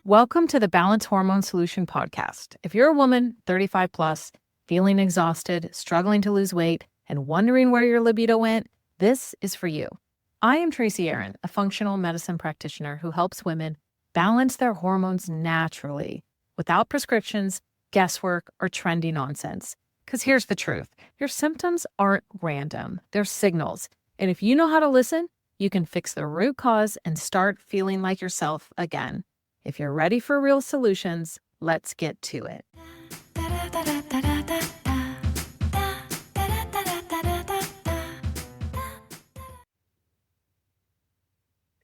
Welcome to the Balanced Hormone Solution podcast. If you're a woman, 35 plus, feeling exhausted, struggling to lose weight, and wondering where your libido went, this is for you. I am Tracy Aaron, a functional medicine practitioner who helps women balance their hormones naturally without prescriptions, guesswork, or trendy nonsense. Because here's the truth. Your symptoms aren't random. They're signals. And if you know how to listen, you can fix the root cause and start feeling like yourself again. If you're ready for real solutions, let's get to it.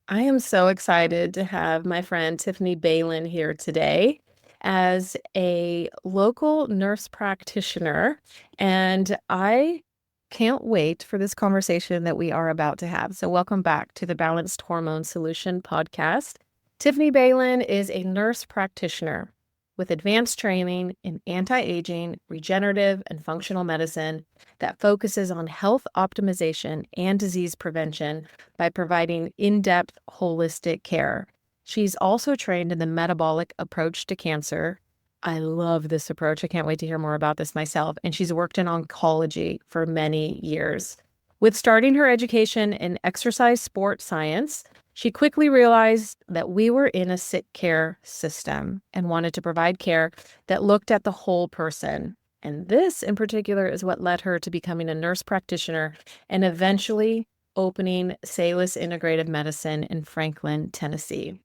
I am so excited to have my friend Tiffany Balin here today as a local nurse practitioner, and I can't wait for this conversation that we are about to have. So welcome back to the Balanced Hormone Solution podcast. Tiffany Balin is a nurse practitioner with advanced training in anti-aging, regenerative, and functional medicine that focuses on health optimization and disease prevention by providing in-depth holistic care. She's also trained in the metabolic approach to cancer. I love this approach. I can't wait to hear more about this myself. And she's worked in oncology for many years. With starting her education in exercise sport science, she quickly realized that we were in a sick care system and wanted to provide care that looked at the whole person. And this in particular is what led her to becoming a nurse practitioner and eventually opening Salus Integrative Medicine in Franklin, Tennessee.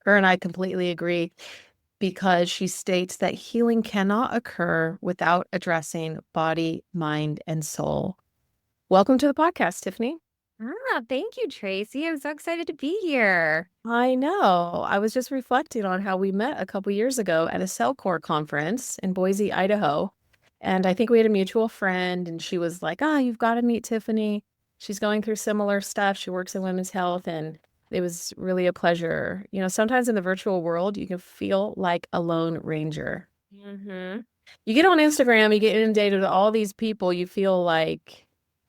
Her and I completely agree because she states that healing cannot occur without addressing body, mind, and soul. Welcome to the podcast, Tiffany. Thank you, Tracy. I'm so excited to be here. I know. I was just reflecting on how we met a couple years ago at a Cellcore conference in Boise, Idaho. And I think we had a mutual friend, and she was like, you've got to meet Tiffany. She's going through similar stuff. She works in women's health, and it was really a pleasure. You know, sometimes in the virtual world, you can feel like a lone ranger. Mm-hmm. You get on Instagram, you get inundated with all these people, you feel like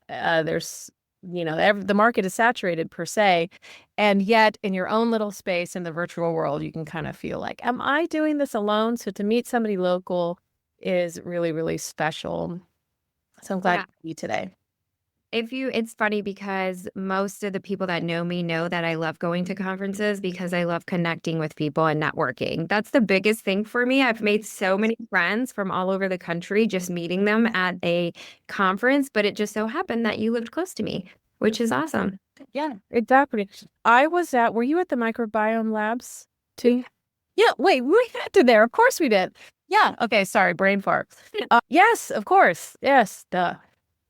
there's the market is saturated per se. And yet in your own little space in the virtual world, you can kind of feel like, am I doing this alone? So to meet somebody local is really, really special. So I'm glad to meet you today. It's funny because most of the people that know me know that I love going to conferences because I love connecting with people and networking. That's the biggest thing for me. I've made so many friends from all over the country just meeting them at a conference, but it just so happened that you lived close to me, which is awesome. Yeah, exactly. Were you at the microbiome labs too? Yeah, wait, we got to there. Of course we did. Yeah. Okay. Sorry. Brain fart. Yes, of course. Yes. Duh.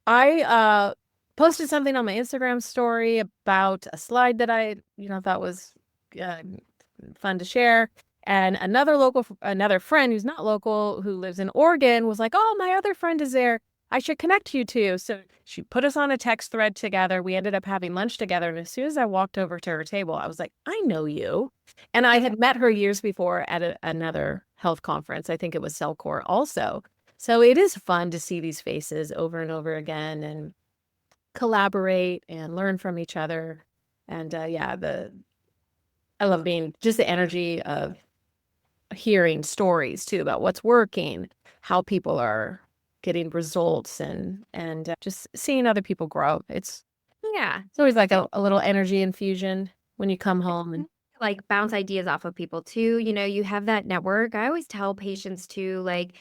I posted something on my Instagram story about a slide that I, thought was fun to share. And another friend who's not local, who lives in Oregon, was like, "Oh, my other friend is there. I should connect you two." So she put us on a text thread together. We ended up having lunch together. And as soon as I walked over to her table, I was like, "I know you." And I had met her years before at another health conference. I think it was Cellcore also. So it is fun to see these faces over and over again and collaborate and learn from each other. And I love being just the energy of hearing stories too about what's working, how people are getting results, and just seeing other people grow. It's always like a little energy infusion when you come home and like bounce ideas off of people too. You have that network. I always tell patients too, like,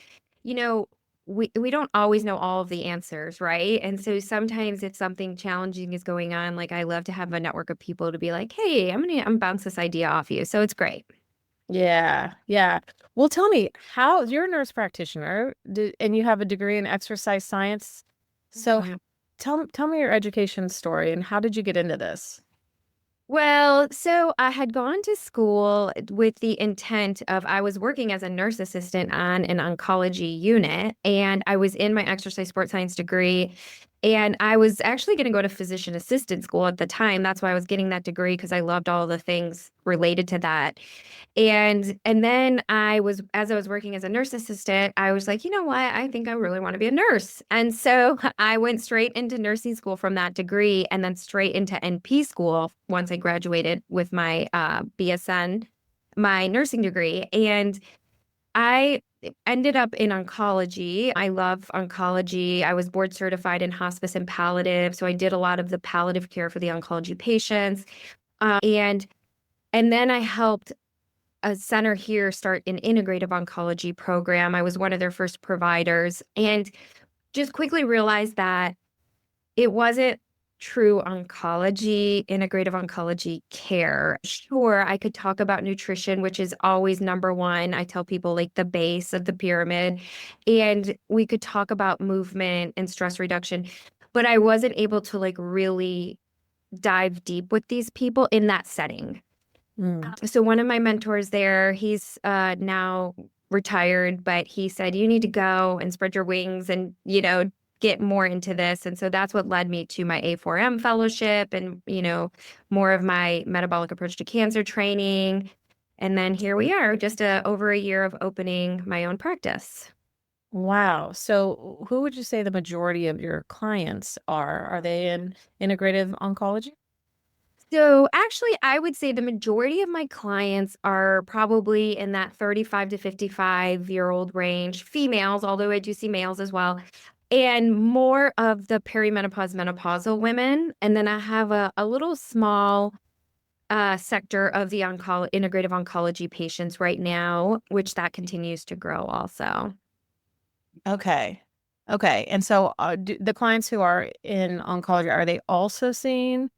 we don't always know all of the answers, right? And so sometimes if something challenging is going on, like I love to have a network of people to be like, "Hey, I'm bounce this idea off you." So it's great. Yeah, yeah. Well, tell me, how you're a nurse practitioner and you have a degree in exercise science. So tell me your education story and how did you get into this? Well, so I had gone to school with the intent of I was working as a nurse assistant on an oncology unit, and I was in my exercise sports science degree. And I was actually going to go to physician assistant school at the time. That's why I was getting that degree because I loved all the things related to that. And then as I was working as a nurse assistant, I was like, you know what? I think I really want to be a nurse. And so I went straight into nursing school from that degree and then straight into NP school once I graduated with my BSN my nursing degree. And I ended up in oncology. I love oncology. I was board certified in hospice and palliative. So I did a lot of the palliative care for the oncology patients. And then I helped a center here start an integrative oncology program. I was one of their first providers and just quickly realized that it wasn't true oncology, integrative oncology care. Sure, I could talk about nutrition, which is always number one. I tell people like the base of the pyramid. And we could talk about movement and stress reduction, but I wasn't able to like really dive deep with these people in that setting. Mm. So one of my mentors there, he's now retired, but he said, you need to go and spread your wings and, get more into this. And so that's what led me to my A4M fellowship and, more of my metabolic approach to cancer training. And then here we are, just over a year of opening my own practice. Wow. So who would you say the majority of your clients are? Are they in integrative oncology? So actually, I would say the majority of my clients are probably in that 35 to 55-year-old range, females, although I do see males as well, and more of the perimenopause, menopausal women. And then I have a little small sector of the integrative oncology patients right now, which that continues to grow also. Okay. Okay. And so the clients who are in oncology, are they also seeing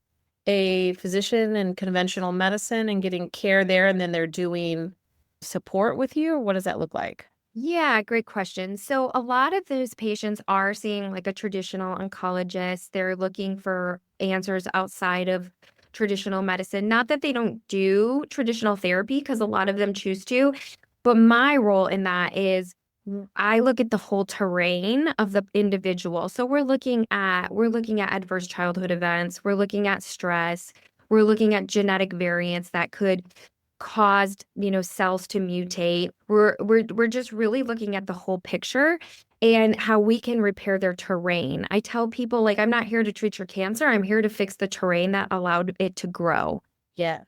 a physician in conventional medicine and getting care there, and then they're doing support with you? Or what does that look like? Yeah, great question. So, a lot of those patients are seeing like a traditional oncologist. They're looking for answers outside of traditional medicine. Not that they don't do traditional therapy, because a lot of them choose to, but my role in that is I look at the whole terrain of the individual. So we're looking at adverse childhood events, we're looking at stress, we're looking at genetic variants that could caused, cells to mutate. We're just really looking at the whole picture and how we can repair their terrain. I tell people like I'm not here to treat your cancer, I'm here to fix the terrain that allowed it to grow. Yeah.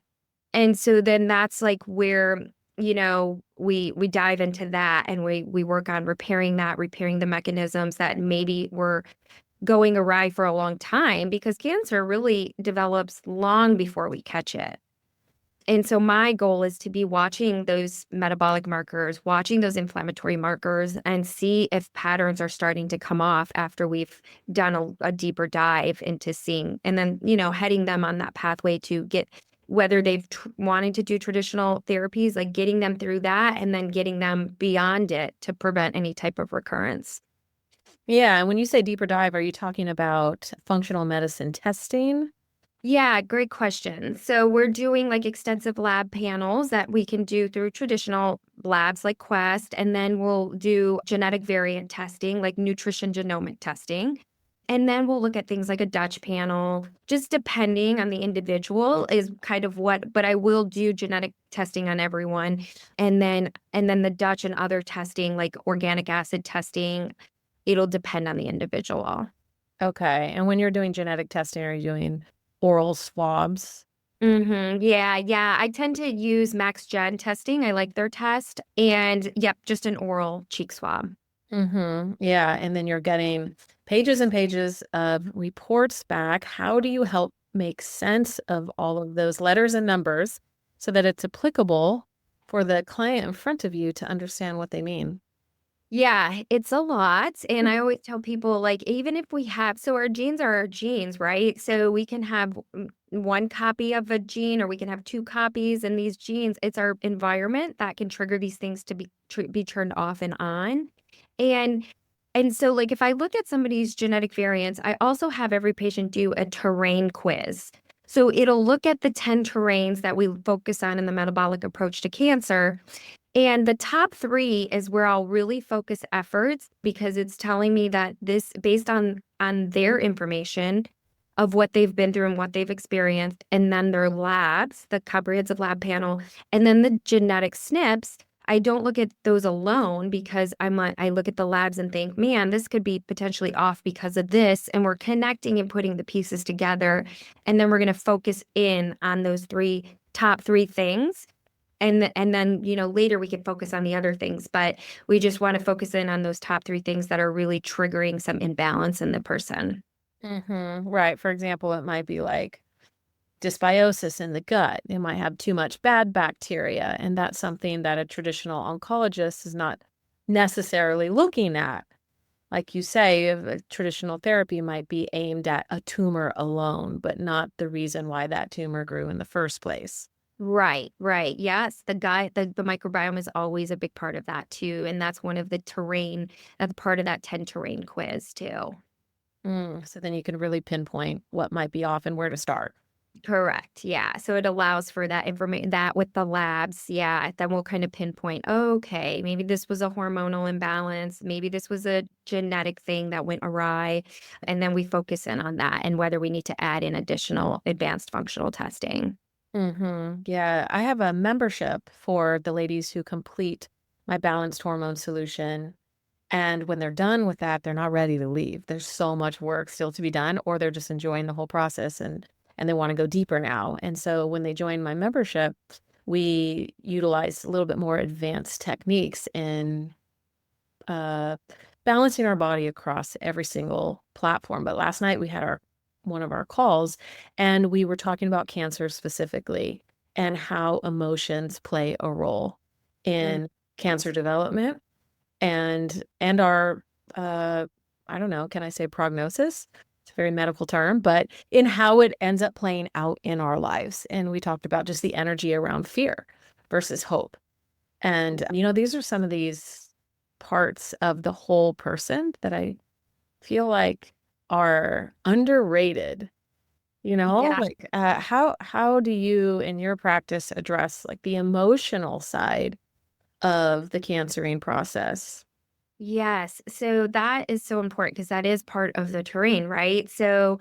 And so then that's like where, we dive into that and we work on repairing the mechanisms that maybe were going awry for a long time because cancer really develops long before we catch it. And so my goal is to be watching those metabolic markers, watching those inflammatory markers, and see if patterns are starting to come off after we've done a deeper dive into seeing, and then, heading them on that pathway to get whether they've wanting to do traditional therapies, like getting them through that and then getting them beyond it to prevent any type of recurrence. Yeah. And when you say deeper dive, are you talking about functional medicine testing? Yeah, great question. So we're doing like extensive lab panels that we can do through traditional labs like Quest, and then we'll do genetic variant testing, like nutrition genomic testing. And then we'll look at things like a Dutch panel, just depending on the individual is kind of but I will do genetic testing on everyone. And then the Dutch and other testing, like organic acid testing, it'll depend on the individual. Okay. And when you're doing genetic testing, are you doing oral swabs? Yeah, yeah. I tend to use Max Gen testing. I like their test. And yep, just an oral cheek swab. Yeah. And then you're getting pages and pages of reports back. How do you help make sense of all of those letters and numbers so that it's applicable for the client in front of you to understand what they mean? Yeah, it's a lot. And I always tell people, like, even if we have, so our genes are our genes, right? So we can have one copy of a gene or we can have two copies. And these genes, it's our environment that can trigger these things to be turned off and on. And so like if I look at somebody's genetic variants, I also have every patient do a terrain quiz. So it'll look at the 10 terrains that we focus on in the metabolic approach to cancer. And the top three is where I'll really focus efforts because it's telling me that this based on their information of what they've been through and what they've experienced, and then their labs, the comprehensive lab panel, and then the genetic SNPs. I don't look at those alone because I look at the labs and think, man, this could be potentially off because of this. And we're connecting and putting the pieces together. And then we're going to focus in on those top three things And then, later we can focus on the other things, but we just want to focus in on those top three things that are really triggering some imbalance in the person. Right. For example, it might be like dysbiosis in the gut. It might have too much bad bacteria, and that's something that a traditional oncologist is not necessarily looking at. Like you say, a traditional therapy might be aimed at a tumor alone, but not the reason why that tumor grew in the first place. Right, right. Yes, the microbiome is always a big part of that too. And that's one of the terrain, that's part of that 10 terrain quiz too. So then you can really pinpoint what might be off and where to start. Correct. Yeah. So it allows for that information that with the labs, yeah, then we'll kind of pinpoint, okay, maybe this was a hormonal imbalance, maybe this was a genetic thing that went awry. And then we focus in on that and whether we need to add in additional advanced functional testing. Yeah, I have a membership for the ladies who complete my balanced hormone solution. And when they're done with that, they're not ready to leave. There's so much work still to be done, or they're just enjoying the whole process and they want to go deeper now. And so when they join my membership, we utilize a little bit more advanced techniques in uh, balancing our body across every single platform. But last night we had our one of our calls, and we were talking about cancer specifically and how emotions play a role Mm. in cancer development and our I don't know, can I say prognosis? It's a very medical term, but in how it ends up playing out in our lives. And we talked about just the energy around fear versus hope. And these are some of these parts of the whole person that I feel like are underrated. Yeah. Like how do you in your practice address like the emotional side of the cancering process? Yes. So that is so important because that is part of the terrain, right? So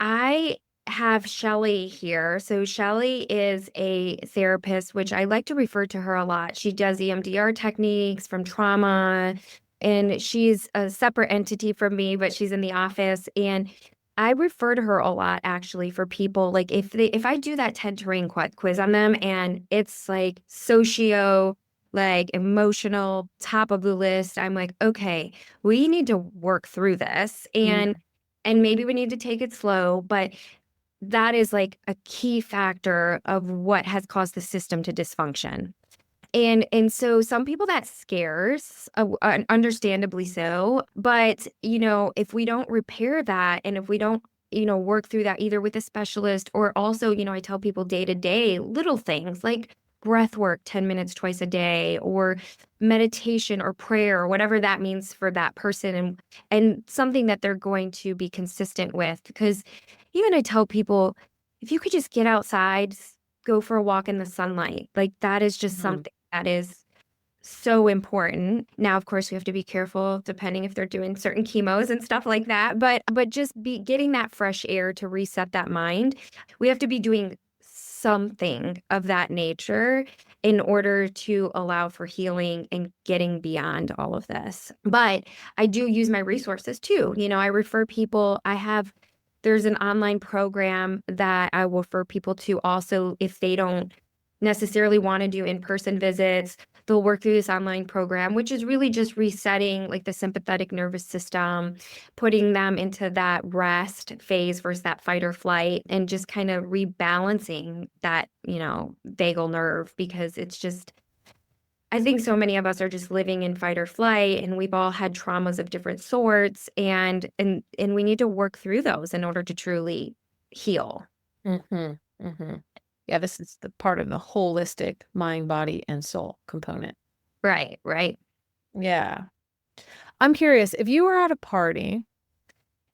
I have Shelly here. So Shelly is a therapist, which I like to refer to her a lot. She does EMDR techniques from trauma, and she's a separate entity from me, but she's in the office. And I refer to her a lot actually for people like if I do that 10 terrain quiz on them and it's like socio like emotional top of the list, I'm like, okay, we need to work through this and maybe we need to take it slow, but that is like a key factor of what has caused the system to dysfunction. And so some people that scares, understandably so. But if we don't repair that, and if we don't, work through that either with a specialist or also, I tell people day to day little things like breath work 10 minutes twice a day or meditation or prayer or whatever that means for that person and something that they're going to be consistent with. Because even I tell people, if you could just get outside, go for a walk in the sunlight, like that is just Mhm. something that is so important. Now, of course, we have to be careful depending if they're doing certain chemos and stuff like that, but just be getting that fresh air to reset that mind. We have to be doing something of that nature in order to allow for healing and getting beyond all of this. But I do use my resources too. I refer people, there's an online program that I will refer people to also if they don't necessarily want to do in-person visits. They'll work through this online program, which is really just resetting like the sympathetic nervous system, putting them into that rest phase versus that fight or flight, and just kind of rebalancing that, vagal nerve because it's just, I think so many of us are just living in fight or flight and we've all had traumas of different sorts and we need to work through those in order to truly heal. hmm hmm Yeah, this is the part of the holistic mind, body, and soul component. Right, right. Yeah. I'm curious, if you were at a party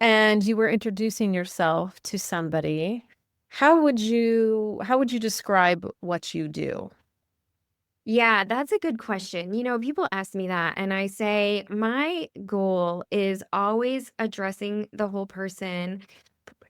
and you were introducing yourself to somebody, how would you describe what you do? Yeah, that's a good question. People ask me that, and I say my goal is always addressing the whole person,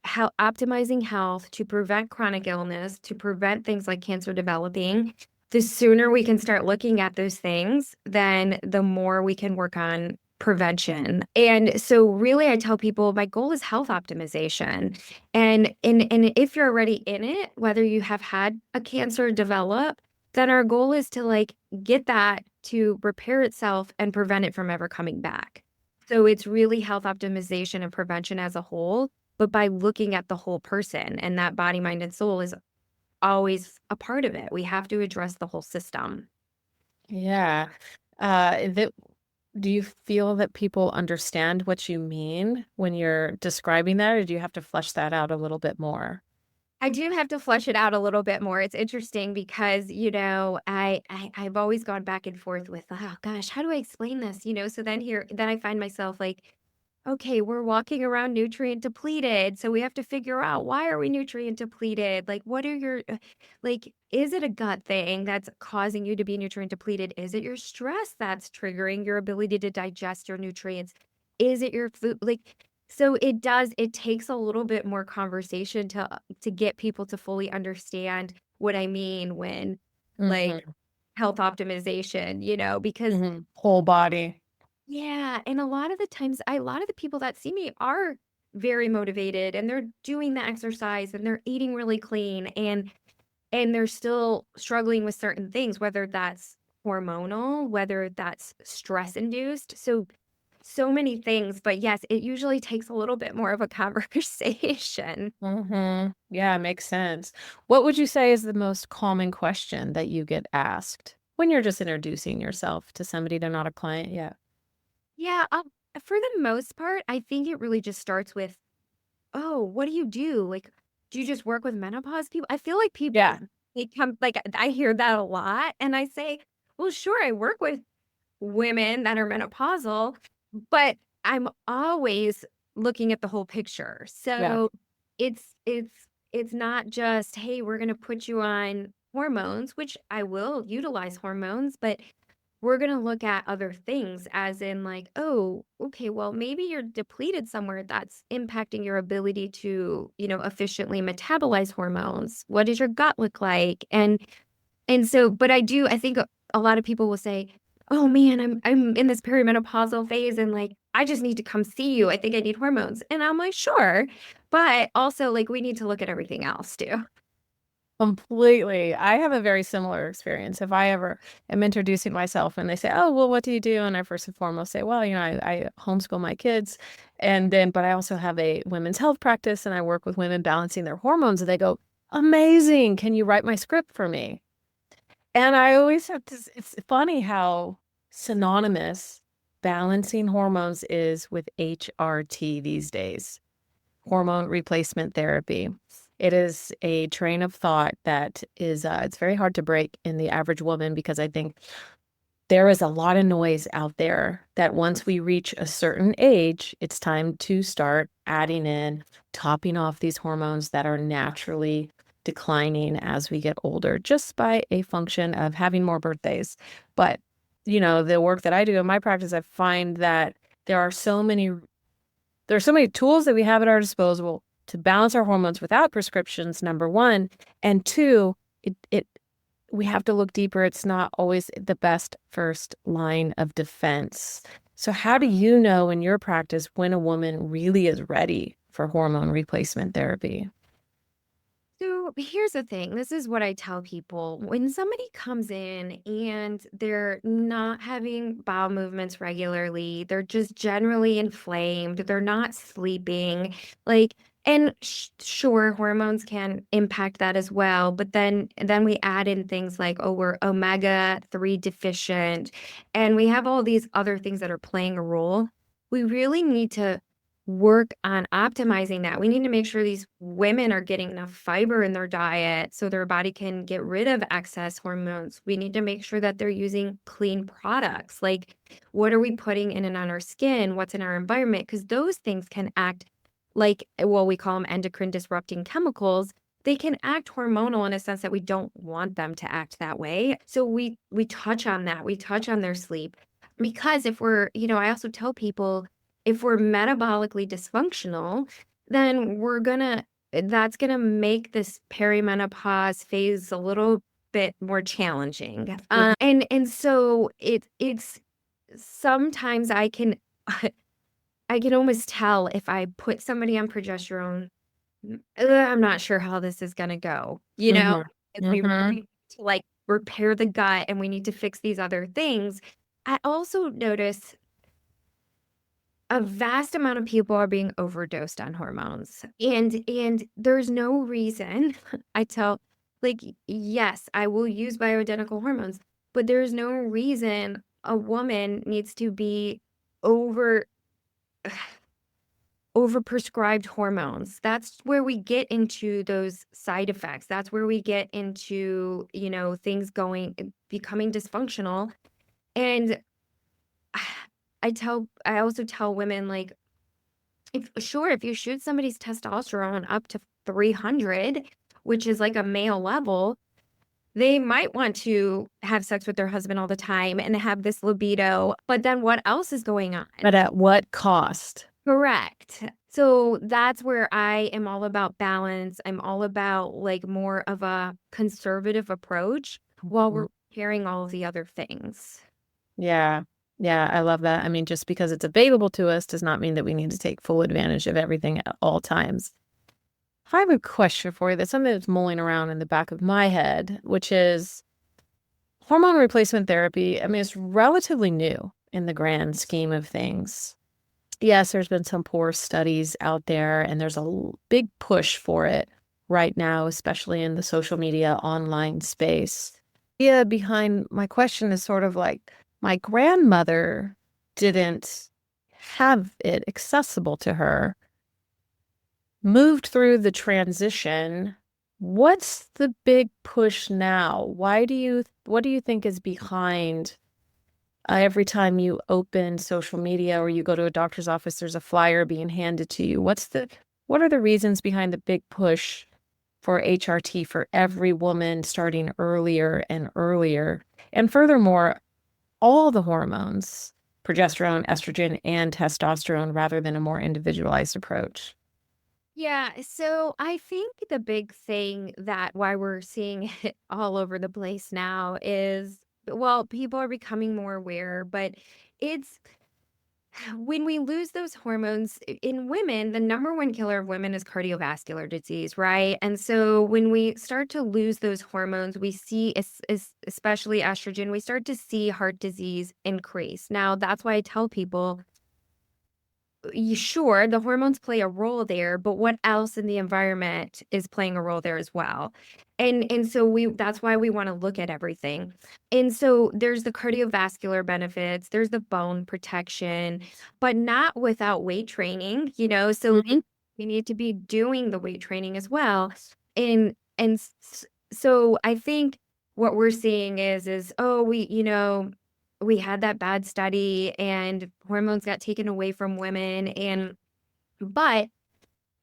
how optimizing health to prevent chronic illness, to prevent things like cancer developing. The sooner we can start looking at those things, then the more we can work on prevention. And so really I tell people my goal is health optimization. And if you're already in it, whether you have had a cancer develop then our goal is to like get that to repair itself and prevent it from ever coming back. So it's really health optimization and prevention as a whole, but by looking at the whole person, and that body, mind, and soul is always a part of it. We have to address the whole system. Yeah. That Do you feel that people understand what you mean when you're describing that, or do you have to flesh that out a little bit more? I do have to flesh it out a little bit more. It's interesting because, I've always gone back and forth with, oh gosh, how do I explain this? So then I find myself like, okay, we're walking around nutrient depleted. So we have to figure out, why are we nutrient depleted? Like, what are like, is it a gut thing that's causing you to be nutrient depleted? Is it your stress that's triggering your ability to digest your nutrients? Is it your food? So it takes a little bit more conversation to get people to fully understand what I mean when like Hmm. health optimization, because Hmm. Whole body. yeah, and a lot of the people that see me are very motivated, and they're doing the exercise and they're eating really clean, and they're still struggling with certain things, whether that's hormonal, whether that's stress induced. So many things, but yes, it usually takes a little bit more of a conversation. Yeah, makes sense. What would you say is the most common question that you get asked when you're just introducing yourself to somebody they're not a client yet? Yeah, for the most part, I think it really just starts with, "Oh, what do you do? Like, do you just work with menopause people?" I feel like people Yeah. they come like I hear that a lot, and I say, "Well, sure, I work with women that are menopausal, but I'm always looking at the whole picture." Yeah. So it's not just, "Hey, we're gonna put you on hormones," which I will utilize hormones, but we're going to look at other things, as in like, oh, okay, well, maybe you're depleted somewhere that's impacting your ability to, efficiently metabolize hormones. What does your gut look like? But I think a lot of people will say, oh man, I'm in this perimenopausal phase, and like, I just need to come see you. I think I need hormones. And I'm like, sure. But also, like, we need to look at everything else too. Completely. I have a very similar experience. If I ever am introducing myself and they say, "Oh, well, what do you do?" And I first and foremost say, "Well, I homeschool my kids." But I also have a women's health practice and I work with women balancing their hormones. And they go, "Amazing. Can you write my script for me?" And I always have to, it's funny how synonymous balancing hormones is with HRT these days, hormone replacement therapy. It is a train of thought that is, it's very hard to break in the average woman because I think there is a lot of noise out there that once we reach a certain age, it's time to start adding in, topping off these hormones that are naturally declining as we get older, just by a function of having more birthdays. But, the work that I do in my practice, I find that there are so many there are so many tools that we have at our disposal to balance our hormones without prescriptions, number one. And two, we have to look deeper. It's not always the best first line of defense. So, how do you know in your practice when a woman really is ready for hormone replacement therapy? So here's the thing. This is what I tell people. When somebody comes in and they're not having bowel movements regularly, they're just generally inflamed, they're not sleeping, like, and sure, hormones can impact that as well. But then we add in things like, oh, we're omega-3 deficient, and we have all these other things that are playing a role. We really need to work on optimizing that. We need to make sure these women are getting enough fiber in their diet so their body can get rid of excess hormones. We need to make sure that they're using clean products. Like, what are we putting in and on our skin? What's in our environment? Because those things can act like, well, we call them endocrine disrupting chemicals. They can act hormonal in a sense that we don't want them to act that way. So we touch on that. We touch on their sleep. Because if I also tell people, if we're metabolically dysfunctional, then that's gonna make this perimenopause phase a little bit more challenging. And so it's sometimes I can almost tell if I put somebody on progesterone, I'm not sure how this is gonna go. Hmm. It's we really Hmm. need to like repair the gut and we need to fix these other things. I also notice a vast amount of people are being overdosed on hormones. And there's no reason I tell like yes, I will use bioidentical hormones, but there's no reason a woman needs to be over overprescribed hormones. That's where we get into those side effects. That's where we get into, things becoming dysfunctional. And I also tell women like if you shoot somebody's testosterone up to 300, which is like a male level, they might want to have sex with their husband all the time and have this libido, but then what else is going on? But at what cost? Correct. So that's where I am all about balance. I'm all about like more of a conservative approach while we're Mhm. hearing all of the other things. Yeah. Yeah, I love that. I mean, just because it's available to us does not mean that we need to take full advantage of everything at all times. I have a question for you that's something that's mulling around in the back of my head, which is hormone replacement therapy. I mean, it's relatively new in the grand scheme of things. Yes, there's been some poor studies out there, and there's a big push for it right now, especially in the social media online space. The idea behind my question is sort of like my grandmother didn't have it accessible to her, moved through the transition. What's the big push now? What do you think is behind every time you open social media or you go to a doctor's office, there's a flyer being handed to you. What are the reasons behind the big push for HRT for every woman starting earlier and earlier? And furthermore, all the hormones, progesterone, estrogen, and testosterone, rather than a more individualized approach. Yeah, so I think the big thing that why we're seeing it all over the place now is, well, people are becoming more aware, but it's when we lose those hormones in women, the number one killer of women is cardiovascular disease, right? And so when we start to lose those hormones, we see, especially estrogen, we start to see heart disease increase. Now, that's why I tell people sure, the hormones play a role there, but what else in the environment is playing a role there as well? And so that's why we want to look at everything. And so there's the cardiovascular benefits, there's the bone protection, but not without weight training, so Mhm. we need to be doing the weight training as well. And so I think what we're seeing is oh, we had that bad study and hormones got taken away from women but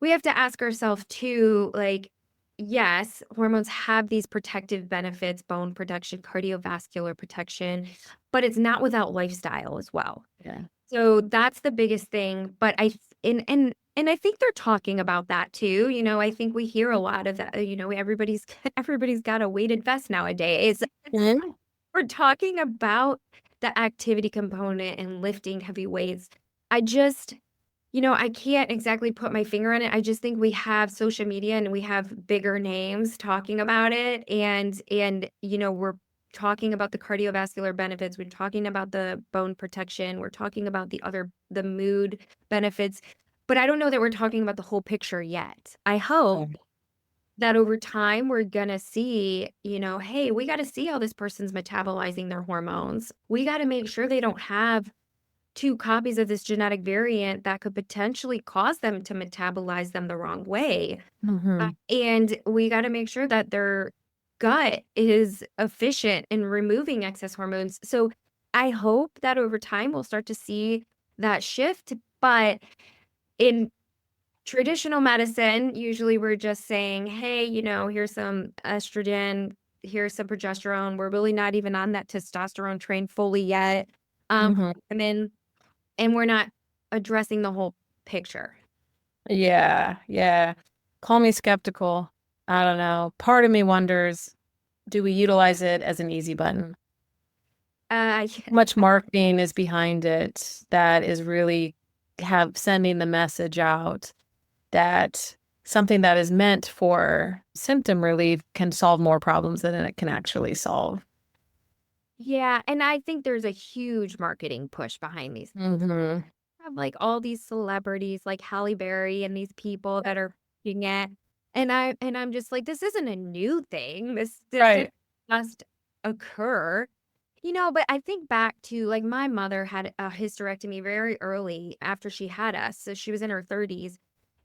we have to ask ourselves too like yes, hormones have these protective benefits, bone protection, cardiovascular protection, but it's not without lifestyle as well. Yeah. So that's the biggest thing, but and I think they're talking about that too. I think we hear a lot of that, everybody's got a weighted vest nowadays. Mhm. We're talking about the activity component and lifting heavy weights. I just, I can't exactly put my finger on it. I just think we have social media and we have bigger names talking about it and we're talking about the cardiovascular benefits, we're talking about the bone protection, we're talking about the mood benefits, but I don't know that we're talking about the whole picture yet. I hope that over time we're gonna see, hey, we got to see how this person's metabolizing their hormones. We got to make sure they don't have two copies of this genetic variant that could potentially cause them to metabolize them the wrong way. Mhm. And we got to make sure that their gut is efficient in removing excess hormones. So I hope that over time we'll start to see that shift. But in traditional medicine, usually we're just saying, hey, here's some estrogen, here's some progesterone. We're really not even on that testosterone train fully yet. Mhm. And we're not addressing the whole picture. Yeah, yeah. Call me skeptical. I don't know. Part of me wonders, do we utilize it as an easy button? Uh, Much marketing is behind it that is really have sending the message out that something that is meant for symptom relief can solve more problems than it can actually solve. Yeah, and I think there's a huge marketing push behind these. Hmm. Have like all these celebrities like Halle Berry and these people that are doing it. And I'm just like, this isn't a new thing. This didn't Right. just occur. But I think back to like my mother had a hysterectomy very early after she had us. So she was in her 30s.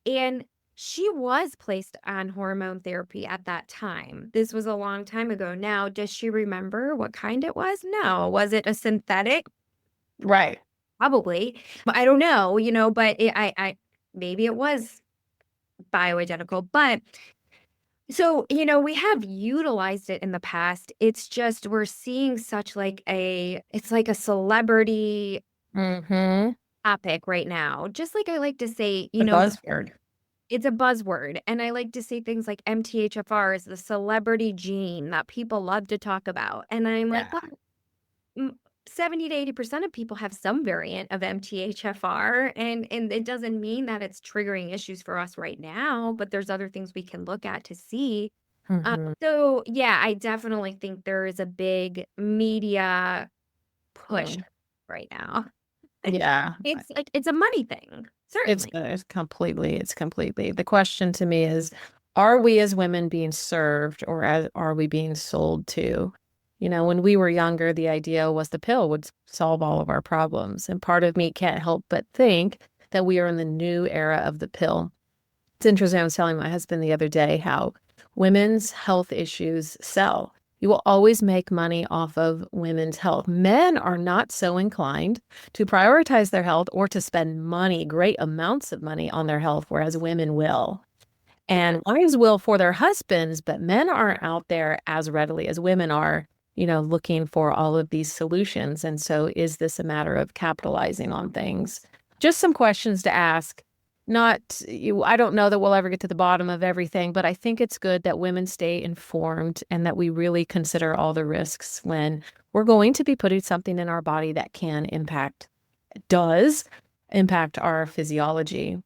And she was placed on hormone therapy at that time. This was a long time ago. Now, does she remember what kind it was? No. Was it a synthetic? Right. Probably. But I don't know, but maybe it was bioidentical. But so, we have utilized it in the past. It's just we're seeing such it's like a celebrity Hmm. topic right now. Just like I like to say, The buzzword. it's a buzzword. And I like to say things like MTHFR is the celebrity gene that people love to talk about. And I'm like, Yeah. well, 70 to 80% of people have some variant of MTHFR. And it doesn't mean that it's triggering issues for us right now, but there's other things we can look at to see. Hmm. So, yeah, I definitely think there is a big media push right now. Yeah. It's a money thing, It's certainly. it's completely. The question to me is, are we as women being served or are we being sold to? When we were younger, the idea was the pill would solve all of our problems. And part of me can't help but think that we are in the new era of the pill. It's interesting. I was telling my husband the other day how women's health issues sell. You will always make money off of women's health. Men are not so inclined to prioritize their health or to spend money, great amounts of money on their health, whereas women will. And wives will for their husbands, but men aren't out there as readily as women are, looking for all of these solutions. And so is this a matter of capitalizing on things? Just some questions to ask. Not you, I don't know that we'll ever get to the bottom of everything, but I think it's good that women stay informed and that we really consider all the risks when we're going to be putting something in our body that can does impact our physiology.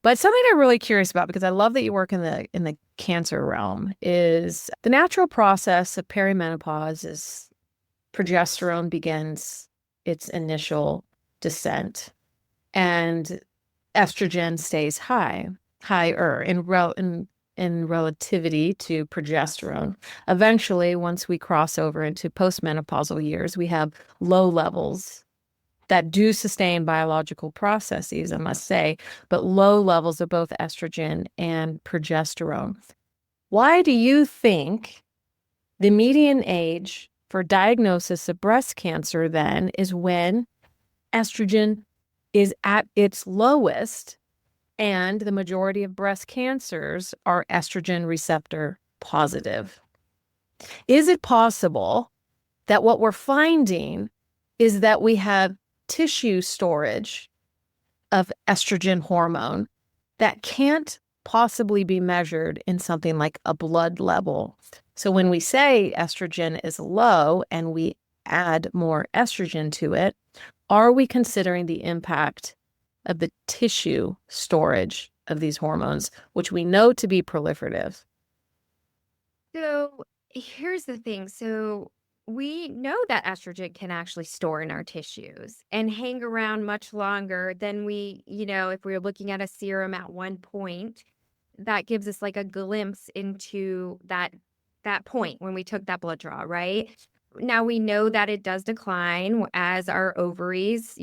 But something I'm really curious about, because I love that you work in the cancer realm, is the natural process of perimenopause is progesterone begins its initial descent and estrogen stays higher in relativity to progesterone. Eventually, once we cross over into postmenopausal years, we have low levels that do sustain biological processes, I must say, but low levels of both estrogen and progesterone. Why do you think the median age for diagnosis of breast cancer then is when estrogen is at its lowest and the majority of breast cancers are estrogen receptor positive? Is it possible that what we're finding is that we have tissue storage of estrogen hormone that can't possibly be measured in something like a blood level? So when we say estrogen is low and we add more estrogen to it, are we considering the impact of the tissue storage of these hormones, which we know to be proliferative? So here's the thing. So we know that estrogen can actually store in our tissues and hang around much longer than if we were looking at a serum at one point, that gives us like a glimpse into that point when we took that blood draw, right? Now we know that it does decline as our ovaries,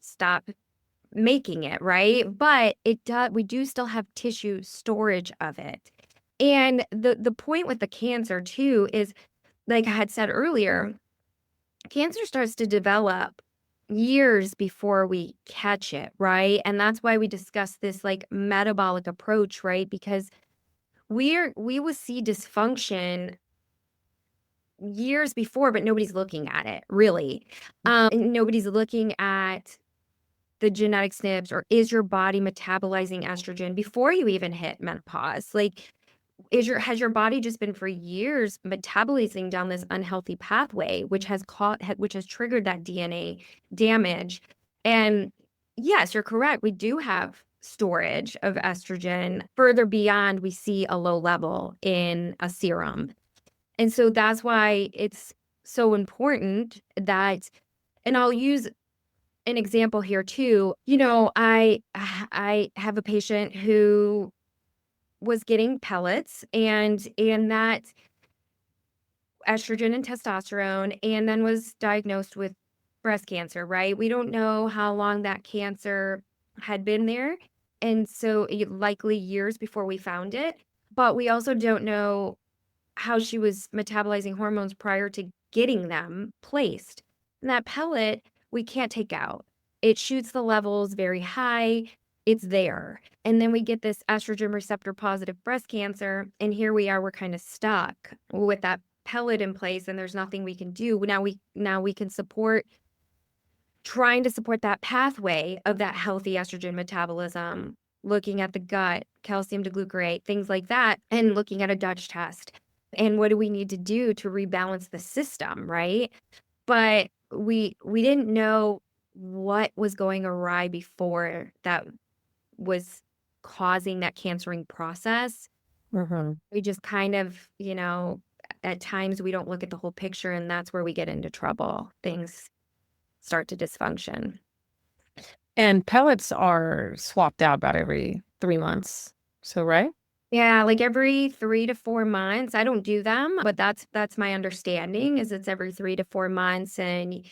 stop making it, right? But we do still have tissue storage of it. And the point with the cancer too is, like I had said earlier, cancer starts to develop years before we catch it, right? And that's why we discuss this like metabolic approach, right? Because we will see dysfunction years before, but nobody's looking at it really. And nobody's looking at the genetic SNPs, or is your body metabolizing estrogen before you even hit menopause? Like, has your body just been for years metabolizing down this unhealthy pathway, which has triggered that DNA damage? And yes, you're correct. We do have storage of estrogen. Further beyond, we see a low level in a serum. And so that's why it's so important that, and I'll use an example here too. I have a patient who was getting pellets and that estrogen and testosterone, and then was diagnosed with breast cancer, right? We don't know how long that cancer had been there. And so likely years before we found it. But we also don't know how she was metabolizing hormones prior to getting them placed. And that pellet, we can't take out. It shoots the levels very high. It's there. And then we get this estrogen receptor positive breast cancer. And here we are, we're kind of stuck with that pellet in place, and there's nothing we can do. Now we can support trying to support that pathway of that healthy estrogen metabolism, looking at the gut, calcium deglucarate, things like that, and looking at a Dutch test. And what do we need to do to rebalance the system, right? But we didn't know what was going awry before that was causing that cancering process. Hmm. We just kind of, at times we don't look at the whole picture, and that's where we get into trouble. Things start to dysfunction. And pellets are swapped out about every 3 months. So, right? Yeah, like every 3 to 4 months. I don't do them, but that's my understanding is it's every 3 to 4 months. And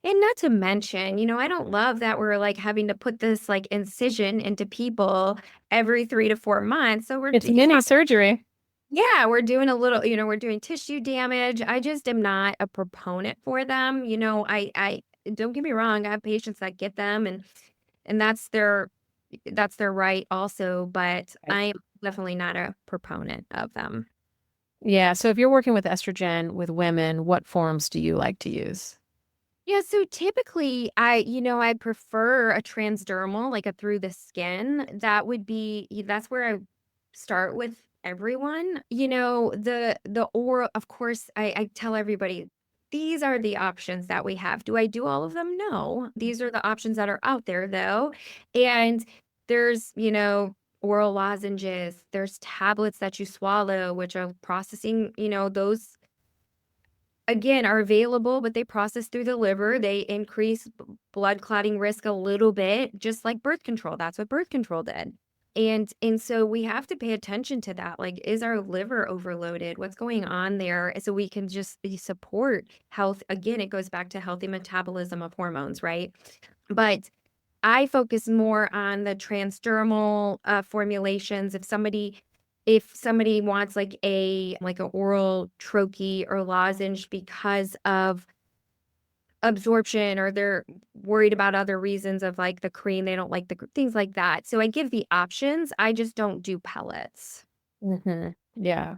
not to mention, I don't love that we're like having to put this like incision into people every 3 to 4 months. So It's mini surgery. yeah, we're doing a little, we're doing tissue damage. I just am not a proponent for them. I don't get me wrong, I have patients that get them, and that's their right also, but Right. I am definitely not a proponent of them. Yeah. So if you're working with estrogen with women, what forms do you like to use? Yeah, so typically I prefer a transdermal, like a through the skin. That's where I start with everyone. The oral, of course, I tell everybody these are the options that we have. Do I do all of them? No. These are the options that are out there though. And there's, oral lozenges, there's tablets that you swallow, which are processing, those again are available, but they process through the liver. They increase blood clotting risk a little bit, just like birth control. That's what birth control did. And so we have to pay attention to that. Like, is our liver overloaded? What's going on there? So we can just support health. Again, it goes back to healthy metabolism of hormones, right? But I focus more on the transdermal formulations. If somebody wants like a oral troche or lozenge because of absorption, or they're worried about other reasons of like the cream, they don't like things like that. So I give the options. I just don't do pellets. Hmm. Yeah.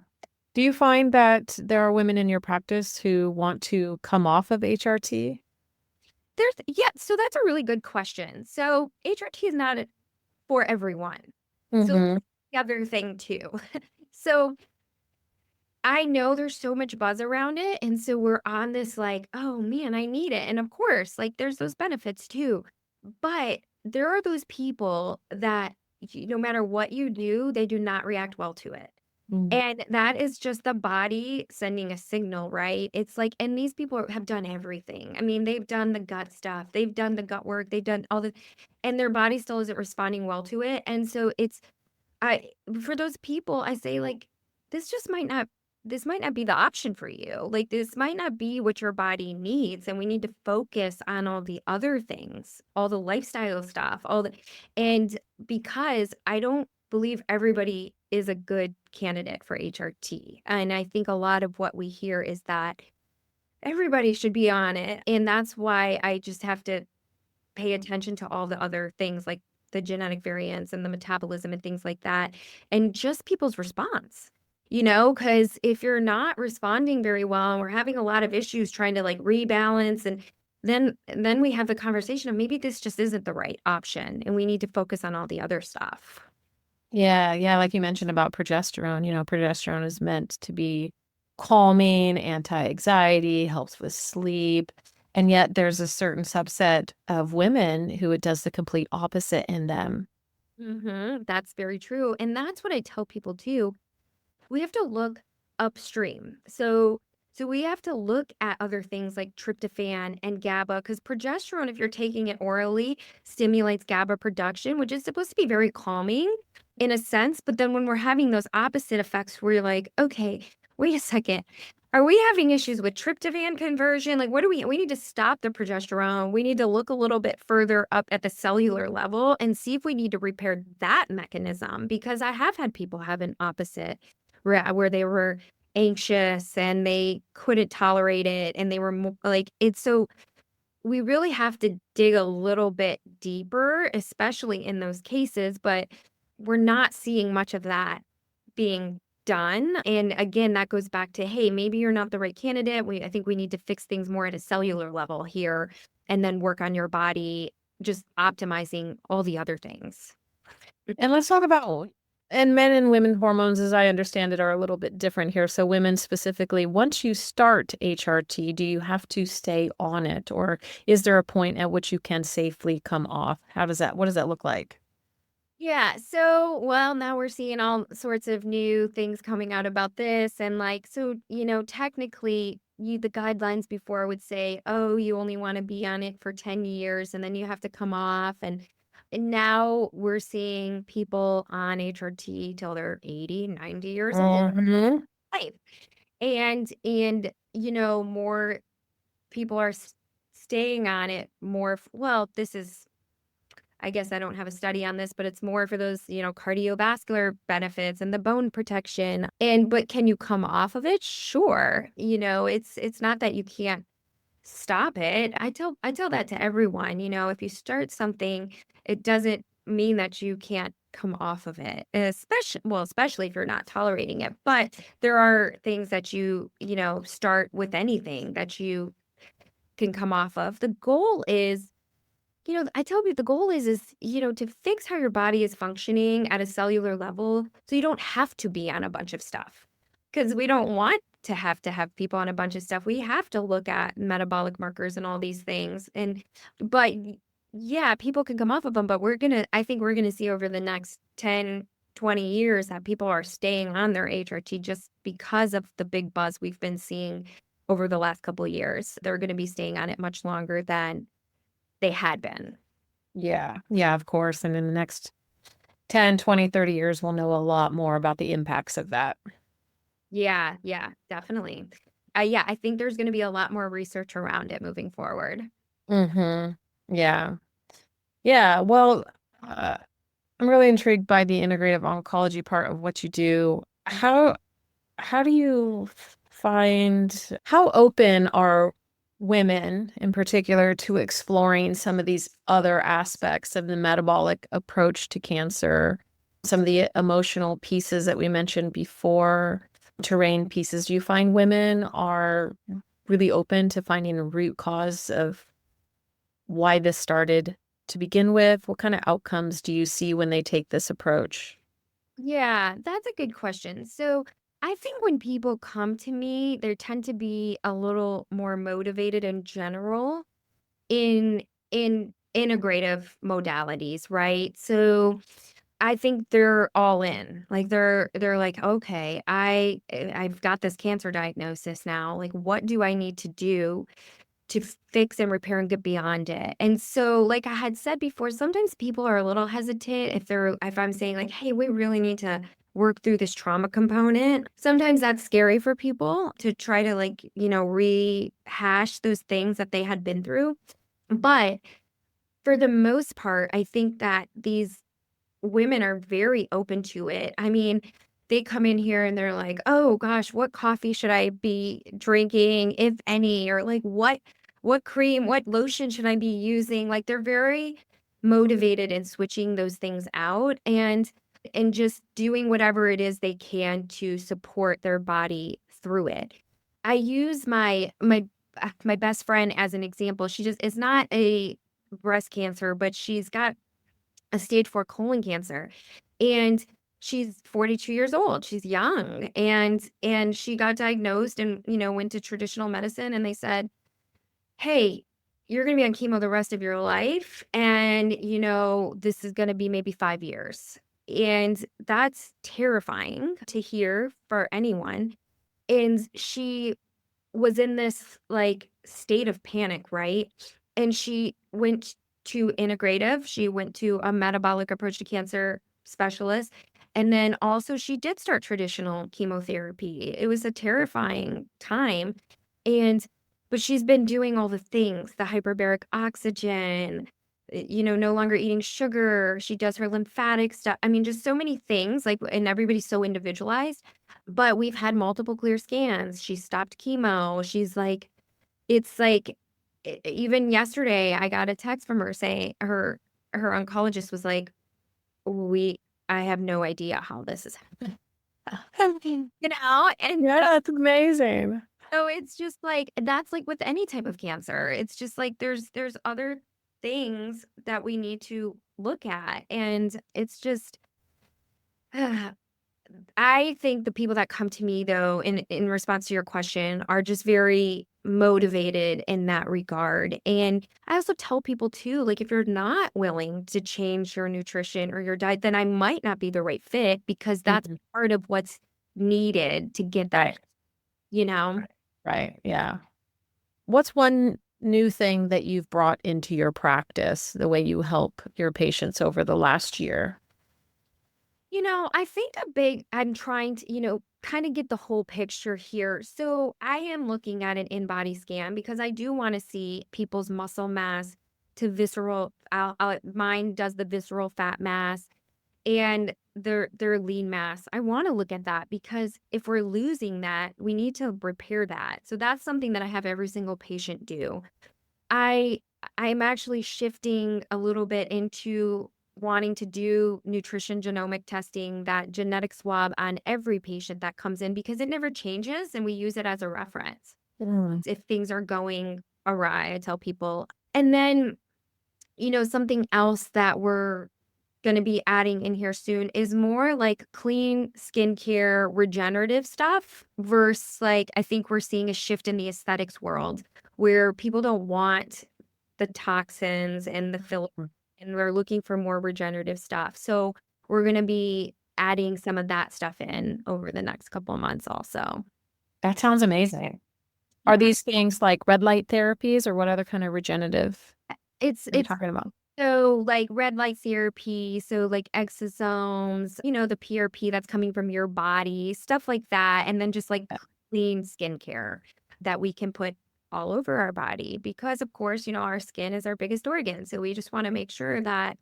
Do you find that there are women in your practice who want to come off of HRT? Yeah, so that's a really good question. So HRT is not for everyone. So Hmm. that's the other thing too. So I know there's so much buzz around it. And so we're on this like, oh man, I need it. And of course, like there's those benefits too. But there are those people that no matter what you do, they do not react well to it. And that is just the body sending a signal, right? It's like, and these people have done everything. I mean, they've done the gut stuff, they've done the gut work, they've done all the, and their body still isn't responding well to it. And so I for those people, I say like this just might not be the option for you. Like this might not be what your body needs, and we need to focus on all the other things, all the lifestyle stuff, and because I don't believe everybody is a good candidate for HRT. And I think a lot of what we hear is that everybody should be on it, and that's why I just have to pay attention to all the other things like the genetic variants and the metabolism and things like that, and just people's response. Because if you're not responding very well and we're having a lot of issues trying to like rebalance, and then we have the conversation of maybe this just isn't the right option and we need to focus on all the other stuff. Yeah, yeah, like you mentioned about progesterone, progesterone is meant to be calming, anti-anxiety, helps with sleep. And yet there's a certain subset of women who it does the complete opposite in them. That's very true. And that's what I tell people too. We have to look upstream. So we have to look at other things like tryptophan and GABA because progesterone, if you're taking it orally, stimulates GABA production, which is supposed to be very calming in a sense. But then when we're having those opposite effects, where you're like, okay, wait a second. Are we having issues with tryptophan conversion? Like, what do we need to stop the progesterone? We need to look a little bit further up at the cellular level and see if we need to repair that mechanism because I have had people have an opposite where they were anxious and they couldn't tolerate it and they were like it's so we really have to dig a little bit deeper, especially in those cases, but we're not seeing much of that being done. And again, that goes back to, hey, maybe you're not the right candidate. I think we need to fix things more at a cellular level here and then work on your body, just optimizing all the other things. And let's talk about, and men and women hormones, as I understand it, are a little bit different here. So women specifically, once you start HRT, do you have to stay on it, or is there a point at which you can safely come off? What does that look like? Yeah. So, well, now we're seeing all sorts of new things coming out about this. And like, so, technically, the guidelines before would say, oh, you only want to be on it for 10 years and then you have to come off. And now we're seeing people on HRT till they're 80, 90 years old. Hmm. Right. More people are staying on it more. Well, this is I guess I don't have a study on this, but it's more for those, cardiovascular benefits and the bone protection. But can you come off of it? Sure. It's not that you can't stop it. I tell that to everyone, if you start something, it doesn't mean that you can't come off of it. Especially if you're not tolerating it. But there are things that start with anything that you can come off of. The goal is I tell people the goal is to fix how your body is functioning at a cellular level so you don't have to be on a bunch of stuff. Because we don't want to have people on a bunch of stuff. We have to look at metabolic markers and all these things. But yeah, people can come off of them, but I think we're gonna see over the next 10, 20 years that people are staying on their HRT just because of the big buzz we've been seeing over the last couple of years. They're gonna be staying on it much longer than they had been. Yeah. Yeah, of course. And in the next 10, 20, 30 years, we'll know a lot more about the impacts of that. Yeah, yeah, definitely. Yeah, I think there's going to be a lot more research around it moving forward. Hmm. Yeah. Yeah. Well, uh, I'm really intrigued by the integrative oncology part of what you do. How do you find how open are women in particular to exploring some of these other aspects of the metabolic approach to cancer, some of the emotional pieces that we mentioned before, terrain pieces? Do you find women are really open to finding a root cause of why this started to begin with? What kind of outcomes do you see when they take this approach? Yeah, that's a good question. So I think when people come to me, they tend to be a little more motivated in general in integrative modalities, right? So I think they're all in. Like they're like, okay, I've got this cancer diagnosis now. Like, what do I need to do to fix and repair and get beyond it? And so, like I had said before, sometimes people are a little hesitant if I'm saying like, hey, we really need to work through this trauma component. Sometimes that's scary for people to try to rehash those things that they had been through. But for the most part, I think that these women are very open to it. I mean, they come in here and they're like, "Oh gosh, what coffee should I be drinking, if any?" Or like, "What cream, what lotion should I be using?" Like they're very motivated in switching those things out and just doing whatever it is they can to support their body through it. I use my best friend as an example. She just is not a breast cancer, but she's got a stage 4 colon cancer. And she's 42 years old. She's young. And she got diagnosed and went to traditional medicine and they said, "Hey, you're going to be on chemo the rest of your life. And, this is going to be maybe 5 years. And that's terrifying to hear for anyone. And she was in this like state of panic, right? And she went to integrative. She went to a metabolic approach to cancer specialist. And then also she did start traditional chemotherapy. It was a terrifying time. And but she's been doing all the things, the hyperbaric oxygen, no longer eating sugar. She does her lymphatic stuff. I mean, just so many things, like, and everybody's so individualized. But we've had multiple clear scans. She stopped chemo. She's like, it's like, even yesterday, I got a text from her saying her oncologist was like, we, I have no idea how this is happening. And Yeah, that's amazing. so it's just like, that's like with any type of cancer. It's just like, there's other things that we need to look at. And it's just, I think the people that come to me, though, in response to your question, are just very motivated in that regard. And I also tell people too, like, if you're not willing to change your nutrition or your diet, then I might not be the right fit, because that's Mhm. part of what's needed to get that, Right, you know? right, right. Yeah. What's one new thing that you've brought into your practice, the way you help your patients over the last year? I think I'm trying to, kind of get the whole picture here. So I am looking at an in-body scan because I do want to see people's muscle mass to visceral. Mine does the visceral fat mass and their lean mass. I want to look at that because if we're losing that, we need to repair that. So that's something that I have every single patient do. I I'm actually shifting a little bit into wanting to do nutrition genomic testing, that genetic swab on every patient that comes in, because it never changes and we use it as a reference. Mm. If things are going awry, I tell people. And then, something else that we're going to be adding in here soon is more like clean skincare, regenerative stuff versus, like, I think we're seeing a shift in the aesthetics world where people don't want the toxins and the filler, and we're looking for more regenerative stuff. So we're going to be adding some of that stuff in over the next couple of months also. That sounds amazing. Are Yeah. these things like red light therapies or what other kind of regenerative are you It's talking about? So, like red light therapy, so like exosomes, the PRP that's coming from your body, stuff like that. And then just like Yeah. clean skincare that we can put all over our body because, of course, our skin is our biggest organ. So we just want to make sure that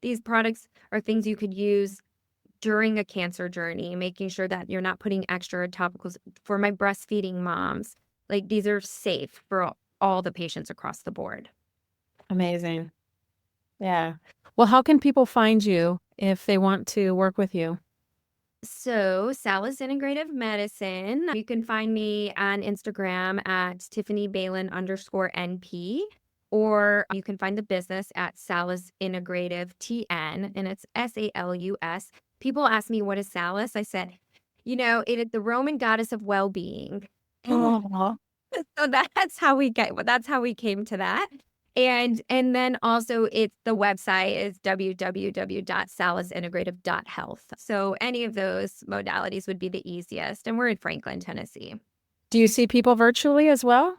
these products are things you could use during a cancer journey, making sure that you're not putting extra topicals for my breastfeeding moms. Like, these are safe for all the patients across the board. Amazing. Yeah. Well, how can people find you if they want to work with you? So, Salus Integrative Medicine. You can find me on Instagram at Tiffany Balin _NP, or you can find the business at Salus Integrative TN, and it's SALUS. People ask me, what is Salus? I said, it is the Roman goddess of well being. Oh, So that's how we came to that. And then also it's the website is www.salisintegrative.health. So any of those modalities would be the easiest. And we're in Franklin, Tennessee. do you see people virtually as well?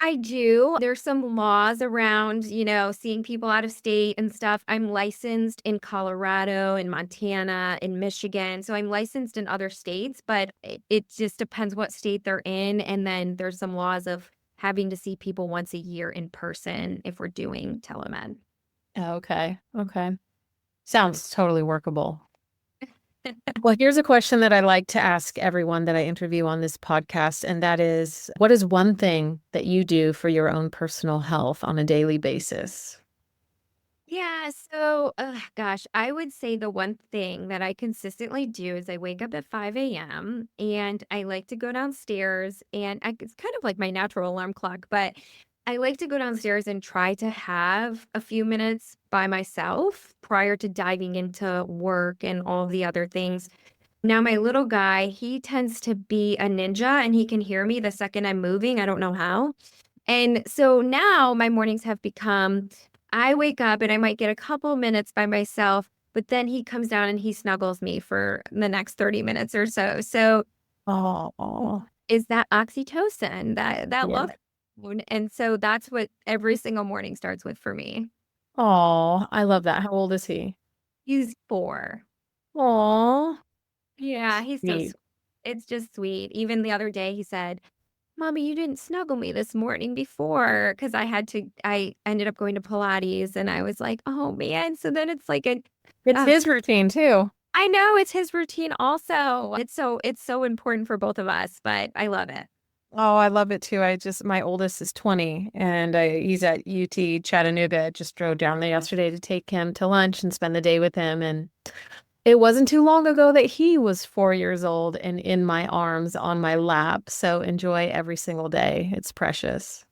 I do. There's some laws around, seeing people out of state and stuff. I'm licensed in Colorado, in Montana, in Michigan. So I'm licensed in other states, but it just depends what state they're in. And then there's some laws of having to see people once a year in person if we're doing telemed. Okay. Okay. Sounds totally workable. Well, here's a question that I like to ask everyone that I interview on this podcast, and that is, what is one thing that you do for your own personal health on a daily basis? Yeah, so gosh, I would say the one thing that I consistently do is I wake up at 5 a.m. and I like to go downstairs, and it's kind of like my natural alarm clock, but I like to go downstairs and try to have a few minutes by myself prior to diving into work and all the other things. Now, my little guy, he tends to be a ninja and he can hear me the second I'm moving. I don't know how. And so now my mornings have become, I wake up and I might get a couple minutes by myself, but then he comes down and he snuggles me for the next 30 minutes or so. So Oh, is that oxytocin, that yeah. love hormone. And so that's what every single morning starts with for me. Oh, I love that. How old is he? He's 4. Oh, Yeah, he's so sweet. sweet. It's just sweet. Even the other day, he said, Mommy, you didn't snuggle me this morning before because I ended up going to Pilates and I was like, oh man. So then it's like It's uh, his routine too. I know it's his routine also. It's so important for both of us, but I love it. Oh, I love it too. My oldest is 20 and he's at UT Chattanooga. I just drove down there yesterday to take him to lunch and spend the day with him. And it wasn't too long ago that he was 4 years old and in my arms on my lap. So enjoy every single day. It's precious.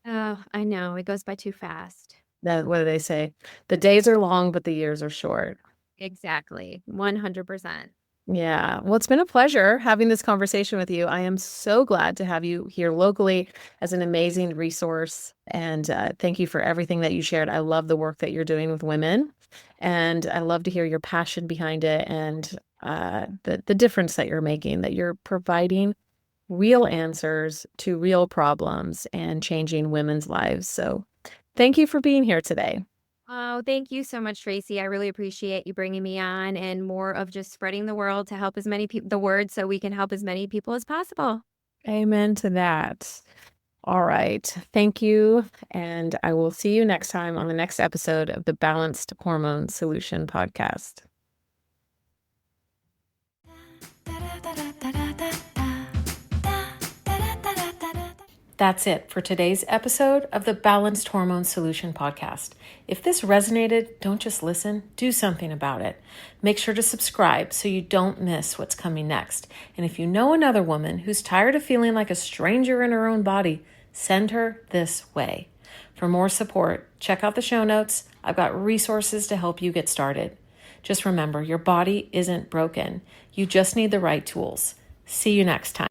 Oh, I know. It goes by too fast. What do they say? The days are long, but the years are short. Exactly. 100%. Yeah. Well, it's been a pleasure having this conversation with you. I am so glad to have you here locally as an amazing resource. And thank you for everything that you shared. I love the work that you're doing with women. And I love to hear your passion behind it and the difference that you're making, that you're providing real answers to real problems and changing women's lives. So thank you for being here today. Oh, thank you so much, Tracy. I really appreciate you bringing me on and more of just spreading the world to help as many people, the word, so we can help as many people as possible. Amen to that. All right. Thank you. And I will see you next time on the next episode of the Balanced Hormone Solution podcast. That's it for today's episode of the Balanced Hormone Solution podcast. If this resonated, don't just listen, do something about it. Make sure to subscribe so you don't miss what's coming next. And if you know another woman who's tired of feeling like a stranger in her own body, send her this way. For more support, check out the show notes. I've got resources to help you get started. Just remember, your body isn't broken. You just need the right tools. See you next time.